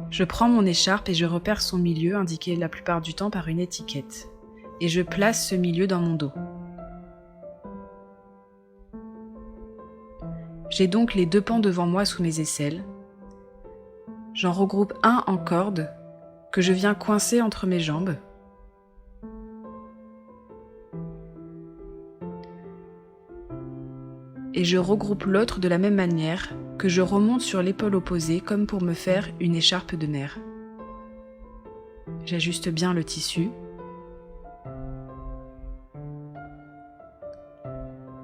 Je prends mon écharpe et je repère son milieu, indiqué la plupart du temps par une étiquette, et je place ce milieu dans mon dos. J'ai donc les 2 pans devant moi sous mes aisselles. J'en regroupe un en corde que je viens coincer entre mes jambes. Et je regroupe l'autre de la même manière, que je remonte sur l'épaule opposée comme pour me faire une écharpe de mère. J'ajuste bien le tissu.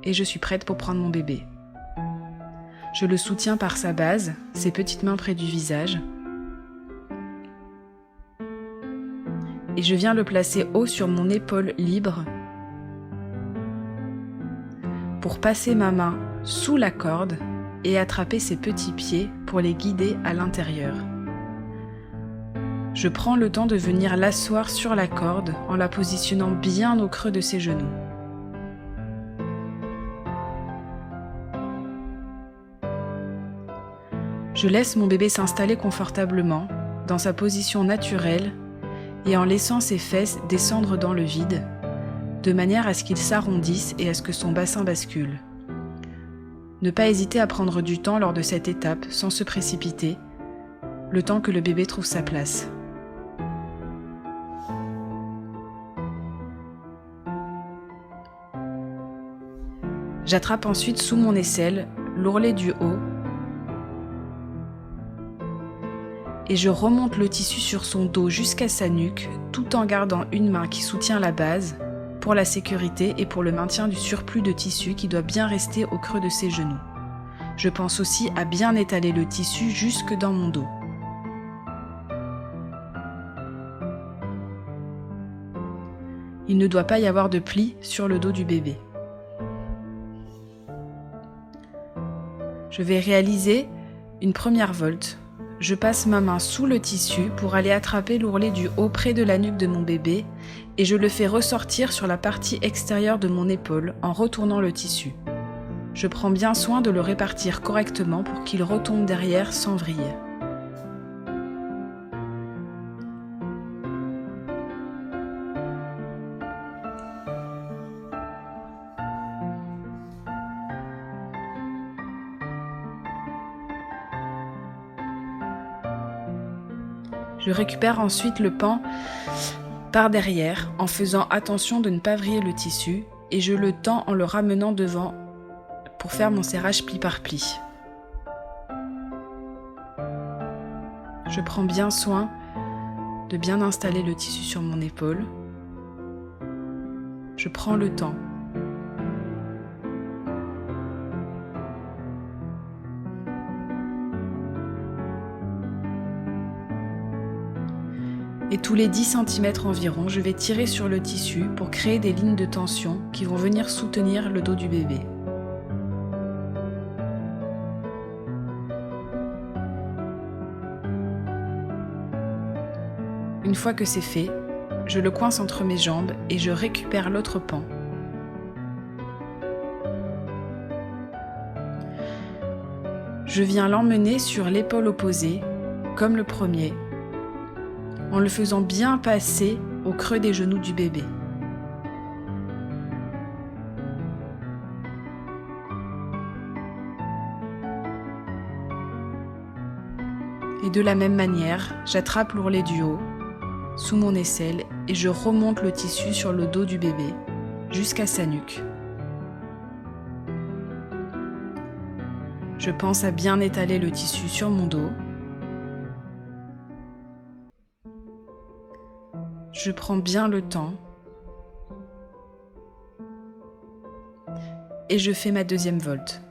Et je suis prête pour prendre mon bébé. Je le soutiens par sa base, ses petites mains près du visage. Et je viens le placer haut sur mon épaule libre pour passer ma main sous la corde et attraper ses petits pieds pour les guider à l'intérieur. Je prends le temps de venir l'asseoir sur la corde en la positionnant bien au creux de ses genoux. Je laisse mon bébé s'installer confortablement dans sa position naturelle et en laissant ses fesses descendre dans le vide, de manière à ce qu'il s'arrondisse et à ce que son bassin bascule. Ne pas hésiter à prendre du temps lors de cette étape sans se précipiter, le temps que le bébé trouve sa place. J'attrape ensuite sous mon aisselle l'ourlet du haut et je remonte le tissu sur son dos jusqu'à sa nuque tout en gardant une main qui soutient la base pour la sécurité et pour le maintien du surplus de tissu qui doit bien rester au creux de ses genoux. Je pense aussi à bien étaler le tissu jusque dans mon dos. Il ne doit pas y avoir de plis sur le dos du bébé. Je vais réaliser une première volte. Je passe ma main sous le tissu pour aller attraper l'ourlet du haut près de la nuque de mon bébé et je le fais ressortir sur la partie extérieure de mon épaule en retournant le tissu. Je prends bien soin de le répartir correctement pour qu'il retombe derrière sans vrille. Je récupère ensuite le pan par derrière en faisant attention de ne pas vriller le tissu et je le tends en le ramenant devant pour faire mon serrage pli par pli. Je prends bien soin de bien installer le tissu sur mon épaule. Je prends le temps. Et tous les 10 cm environ, je vais tirer sur le tissu pour créer des lignes de tension qui vont venir soutenir le dos du bébé. Une fois que c'est fait, je le coince entre mes jambes et je récupère l'autre pan. Je viens l'emmener sur l'épaule opposée, comme le premier, en le faisant bien passer au creux des genoux du bébé. Et de la même manière, j'attrape l'ourlet du haut, sous mon aisselle, et je remonte le tissu sur le dos du bébé, jusqu'à sa nuque. Je pense à bien étaler le tissu sur mon dos. Je prends bien le temps et je fais ma deuxième volte.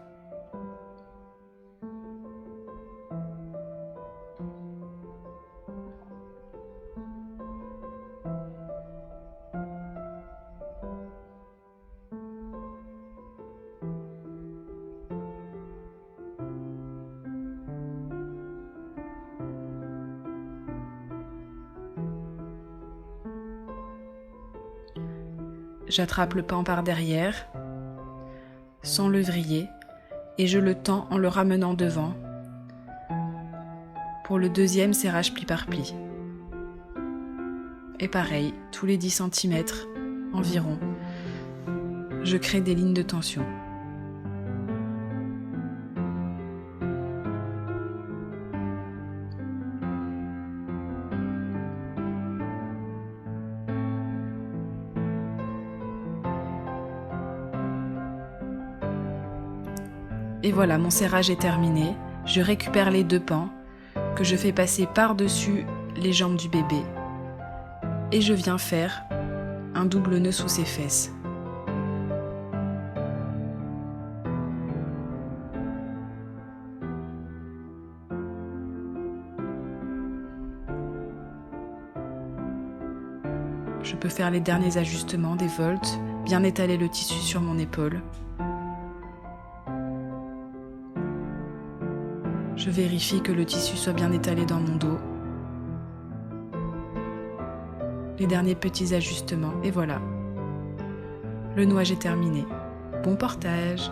J'attrape le pan par derrière, sans le vriller, et je le tends en le ramenant devant, pour le deuxième serrage pli par pli. Et pareil, tous les 10 cm environ, je crée des lignes de tension. Et voilà, mon serrage est terminé. Je récupère les 2 pans que je fais passer par-dessus les jambes du bébé. Et je viens faire un double nœud sous ses fesses. Je peux faire les derniers ajustements des volts, bien étaler le tissu sur mon épaule. Je vérifie que le tissu soit bien étalé dans mon dos. Les derniers petits ajustements, et voilà. Le nouage est terminé. Bon portage!